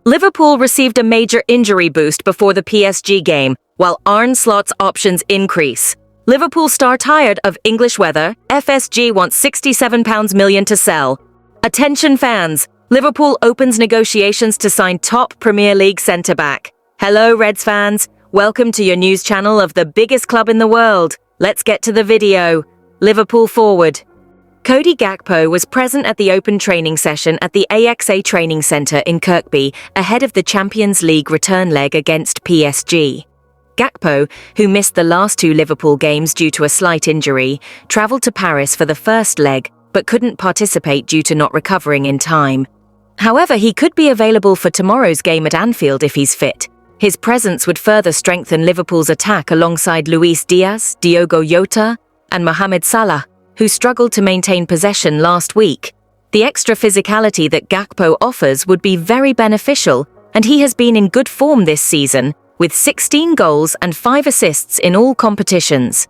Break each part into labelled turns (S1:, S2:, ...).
S1: Liverpool received a major injury boost before the PSG game, while Arne Slot's options increase. Liverpool star tired of English weather, FSG wants £67 million to sell. Attention fans, Liverpool opens negotiations to sign top Premier League centre-back. Hello Reds fans, welcome to your news channel of the biggest club in the world. Let's get to the video. Liverpool forward. Cody Gakpo was present at the open training session at the AXA Training Centre in Kirkby ahead of the Champions League return leg against PSG. Gakpo, who missed the last two Liverpool games due to a slight injury, travelled to Paris for the first leg but couldn't participate due to not recovering in time. However, he could be available for tomorrow's game at Anfield if he's fit. His presence would further strengthen Liverpool's attack alongside Luis Diaz, Diogo Jota, and Mohamed Salah, who struggled to maintain possession last week. The extra physicality that Gakpo offers would be very beneficial, and he has been in good form this season, with 16 goals and 5 assists in all competitions.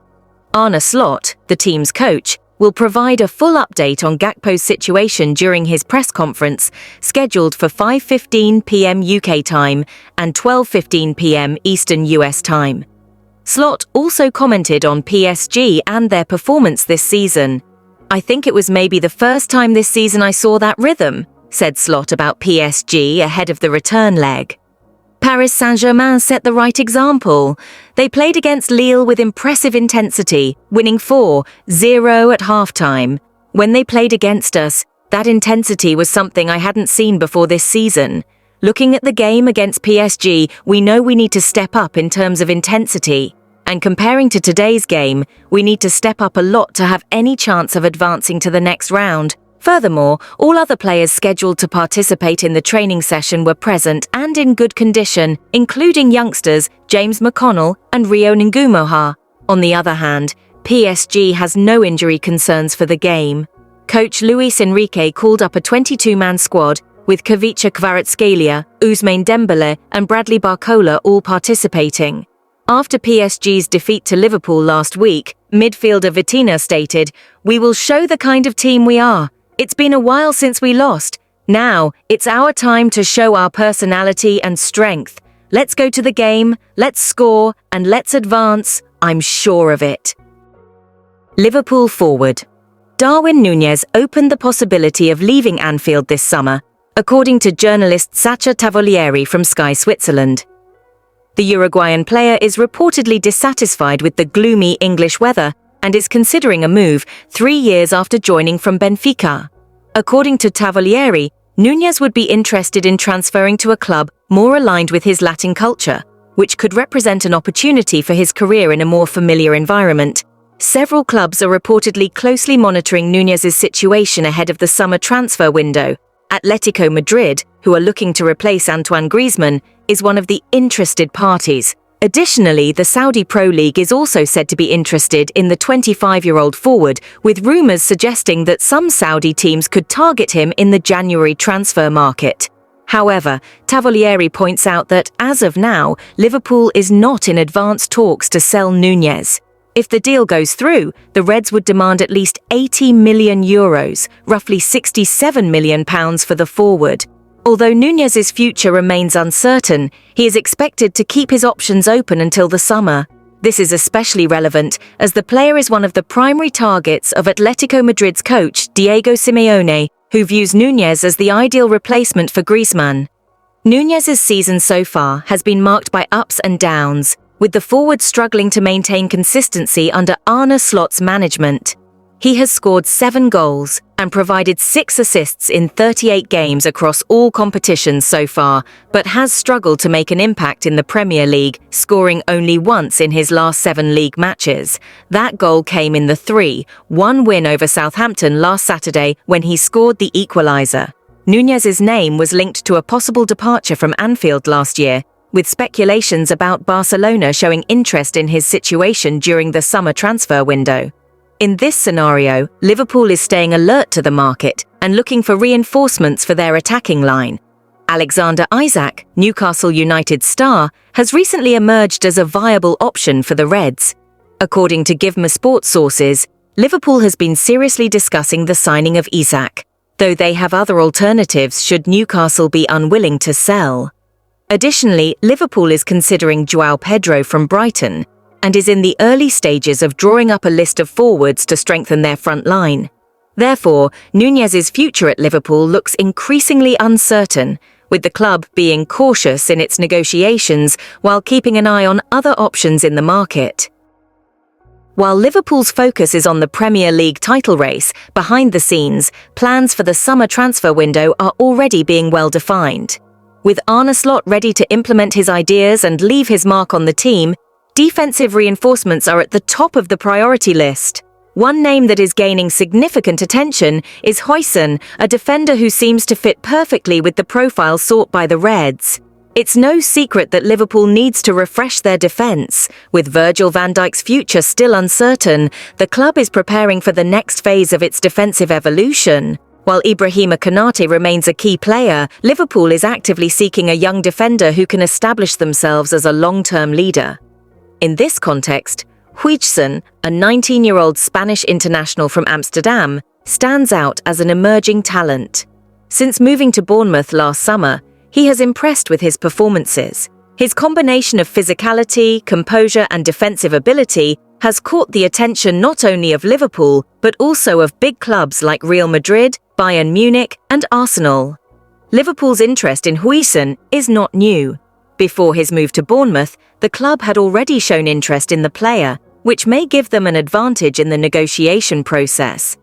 S1: Arne Slot, the team's coach, will provide a full update on Gakpo's situation during his press conference, scheduled for 5:15 p.m. UK time and 12:15 p.m. Eastern US time. Slot also commented on PSG and their performance this season. "I think it was maybe the first time this season I saw that rhythm," said Slot about PSG ahead of the return leg. Paris Saint-Germain set the right example. They played against Lille with impressive intensity, winning 4-0 at halftime. When they played against us, that intensity was something I hadn't seen before this season. Looking at the game against PSG, we know we need to step up in terms of intensity. And comparing to today's game, we need to step up a lot to have any chance of advancing to the next round. Furthermore, all other players scheduled to participate in the training session were present and in good condition, including youngsters James McConnell and Rio Ngumoha. On the other hand, PSG has no injury concerns for the game. Coach Luis Enrique called up a 22-man squad, with Kavica Kvaratskhelia, Ousmane Dembele and Bradley Barcola all participating. After PSG's defeat to Liverpool last week, midfielder Vitinha stated, "We will show the kind of team we are. It's been a while since we lost. Now, it's our time to show our personality and strength. Let's go to the game, let's score, and let's advance. I'm sure of it." Liverpool forward. Darwin Nunez opened the possibility of leaving Anfield this summer, according to journalist Sacha Tavolieri from Sky Switzerland. The Uruguayan player is reportedly dissatisfied with the gloomy English weather and is considering a move 3 years after joining from Benfica. According to Tavolieri, Nunez would be interested in transferring to a club more aligned with his Latin culture, which could represent an opportunity for his career in a more familiar environment. Several clubs are reportedly closely monitoring Nunez's situation ahead of the summer transfer window. Atletico Madrid, who are looking to replace Antoine Griezmann, is one of the interested parties. Additionally, the Saudi Pro League is also said to be interested in the 25-year-old forward, with rumours suggesting that some Saudi teams could target him in the January transfer market. However, Tavolieri points out that, as of now, Liverpool is not in advanced talks to sell Nunez. If the deal goes through, the Reds would demand at least €80 million, roughly £67 million for the forward. Although Nunez's future remains uncertain, he is expected to keep his options open until the summer. This is especially relevant as the player is one of the primary targets of Atletico Madrid's coach Diego Simeone, who views Nunez as the ideal replacement for Griezmann. Nunez's season so far has been marked by ups and downs, with the forward struggling to maintain consistency under Arne Slot's management. He has scored 7 goals and provided 6 assists in 38 games across all competitions so far, but has struggled to make an impact in the Premier League, scoring only once in his last 7 league matches. That goal came in the 3-1 win over Southampton last Saturday when he scored the equaliser. Nunez's name was linked to a possible departure from Anfield last year, with speculations about Barcelona showing interest in his situation during the summer transfer window. In this scenario, Liverpool is staying alert to the market and looking for reinforcements for their attacking line. Alexander Isak, Newcastle United star, has recently emerged as a viable option for the Reds. According to GiveMe Sports sources, Liverpool has been seriously discussing the signing of Isak. though they have other alternatives should Newcastle be unwilling to sell. Additionally, Liverpool is considering João Pedro from Brighton and is in the early stages of drawing up a list of forwards to strengthen their front line. Therefore, Nunez's future at Liverpool looks increasingly uncertain, with the club being cautious in its negotiations while keeping an eye on other options in the market. While Liverpool's focus is on the Premier League title race, behind the scenes, plans for the summer transfer window are already being well defined. With Arne Slot ready to implement his ideas and leave his mark on the team, defensive reinforcements are at the top of the priority list. One name that is gaining significant attention is Huijsen, a defender who seems to fit perfectly with the profile sought by the Reds. It's no secret that Liverpool needs to refresh their defence. With Virgil van Dijk's future still uncertain, the club is preparing for the next phase of its defensive evolution. While Ibrahima Konate remains a key player, Liverpool is actively seeking a young defender who can establish themselves as a long-term leader. In this context, Huijsen, a 19-year-old Spanish international from Amsterdam, stands out as an emerging talent. Since moving to Bournemouth last summer, he has impressed with his performances. His combination of physicality, composure and defensive ability has caught the attention not only of Liverpool, but also of big clubs like Real Madrid, Bayern Munich and Arsenal. Liverpool's interest in Huijsen is not new. Before his move to Bournemouth, the club had already shown interest in the player, which may give them an advantage in the negotiation process.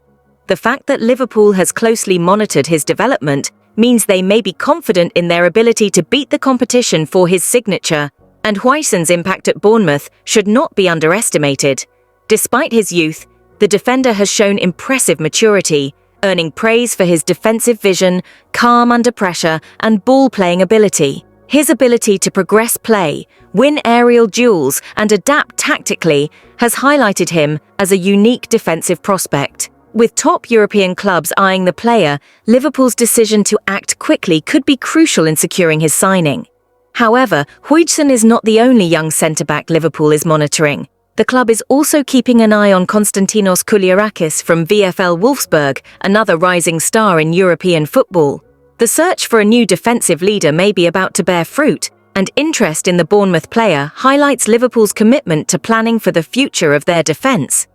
S1: The fact that Liverpool has closely monitored his development means they may be confident in their ability to beat the competition for his signature, and Huijsen's impact at Bournemouth should not be underestimated. Despite his youth, the defender has shown impressive maturity, earning praise for his defensive vision, calm under pressure, and ball-playing ability. His ability to progress play, win aerial duels, and adapt tactically has highlighted him as a unique defensive prospect. With top European clubs eyeing the player, Liverpool's decision to act quickly could be crucial in securing his signing. However, Huijsen is not the only young centre-back Liverpool is monitoring. The club is also keeping an eye on Konstantinos Kouliarakis from VfL Wolfsburg, another rising star in European football. The search for a new defensive leader may be about to bear fruit, and interest in the Bournemouth player highlights Liverpool's commitment to planning for the future of their defence.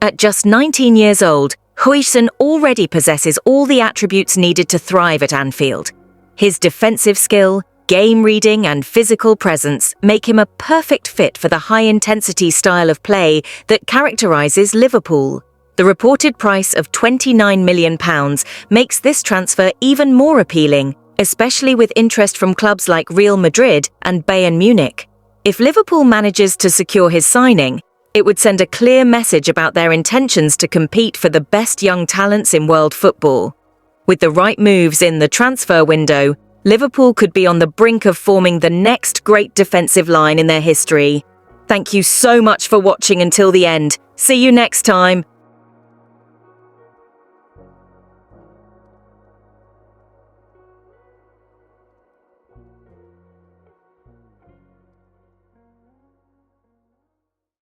S1: At just 19 years old, Huijsen already possesses all the attributes needed to thrive at Anfield. His defensive skill, game reading and physical presence make him a perfect fit for the high-intensity style of play that characterises Liverpool. The reported price of £29 million makes this transfer even more appealing, especially with interest from clubs like Real Madrid and Bayern Munich. If Liverpool manages to secure his signing, it would send a clear message about their intentions to compete for the best young talents in world football. With the right moves in the transfer window, Liverpool could be on the brink of forming the next great defensive line in their history. Thank you so much for watching until the end. See you next time.